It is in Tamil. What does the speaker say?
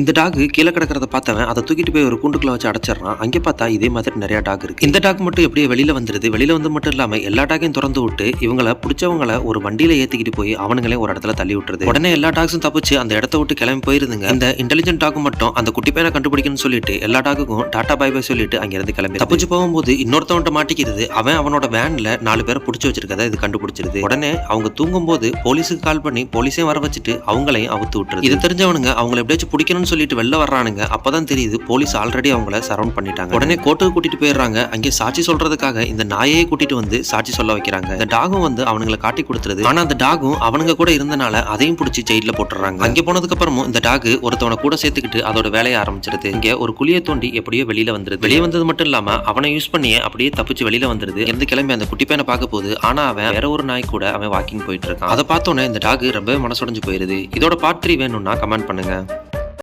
இந்த டாக் கீழே கிடக்கிறத பார்த்தவன் அதை தூக்கிட்டு போய் ஒரு கூண்டுக்குள்ள வச்சு அடைச்சிடறான். அங்கே பார்த்தா இதே மாதிரி நிறைய டாக் இருக்கு. இந்த டாக் மட்டும் எப்படியே வெளியில வந்துருது. வெளியில வந்து மட்டும் இல்லாம எல்லா டாக்கையும் திறந்து விட்டு இவங்களை பிடிச்சவங்களை ஒரு வண்டியில ஏத்திக்கிட்டு போய் அவனுங்களே ஒரு இடத்துல தள்ளி விட்டுருது. உடனே எல்லா டாக்ஸும் தப்பிச்சு அந்த இடத்த விட்டு கிளம்பி போயிருதுங்க. இந்த இன்டெலிஜென்ட் டாக் மட்டும் அந்த குட்டி பையனை கண்டுபிடிக்கணும்னு சொல்லிட்டு எல்லா டாக்குக்கும் டாடா பை பை சொல்லிட்டு அங்க இருந்து கிளம்பி தப்பிச்சு போகும்போது இன்னொருத்தவன்ட்ட மாட்டிக்கிறது. அவனோட வேன்ல 4 பேரை பிடிச்சி வச்சிருக்கதை இது கண்டுபிடிச்சிருது. உடனே அவங்க தூங்கும் போது போலீஸுக்கு கால் பண்ணி போலீஸையும் வர வச்சுட்டு அவங்களையும் அவுத்து விட்டுருது. இது தெரிஞ்சவனுங்க அவங்களை எப்படியாச்சும் பிடிக்கணும்னு சொல்லிட்டு வெளில வர்றானுங்க. அப்பதான் தெரியுது போலீஸ் ஆல்ரெடி அவங்கள சரவுண்ட் பண்ணிட்டாங்க. உடனே கோர்ட்டுக்கு கூட்டிட்டு போயிடுறாங்க. அங்கே சாட்சி சொல்றதுக்காக இந்த நாயையே கூட்டிட்டு வந்து சாட்சி சொல்ல வைக்கிறாங்க. இந்த டாகும் வந்து அவங்களை காட்டி கொடுத்துருது. ஆனா அந்த டாகும் அவனுங்க கூட இருந்தனால அதையும் பிடிச்சி ஜெயில போட்டுறாங்க. அங்கே போனதுக்கு அப்புறமும் இந்த டாக் ஒருத்தவனை கூட சேர்த்துக்கிட்டு அதோட வேலையை ஆரம்பிச்சிருது. இங்க ஒரு குழியை தோண்டி எப்படியோ வெளியில வந்துருது. வெளியே வந்தது மட்டும் இல்லாம அவனை யூஸ் பண்ணியே அப்படியே தப்பிச்சு வெளியில வந்துருது. இருந்து கிளம்பி அந்த குட்டி பையனை பார்க்க போகுது. ஆனா அவன் வேற ஒரு நாய் கூட அவன் வாக்கிங் போயிட்டு இருக்கான். அதை பார்த்தோன்னே இந்த டாக் ரொம்பவே மனசுடைஞ்சு போயிருது. இதோட பார்ட் 3 வேணும்னா கமெண்ட் பண்ணுங்க.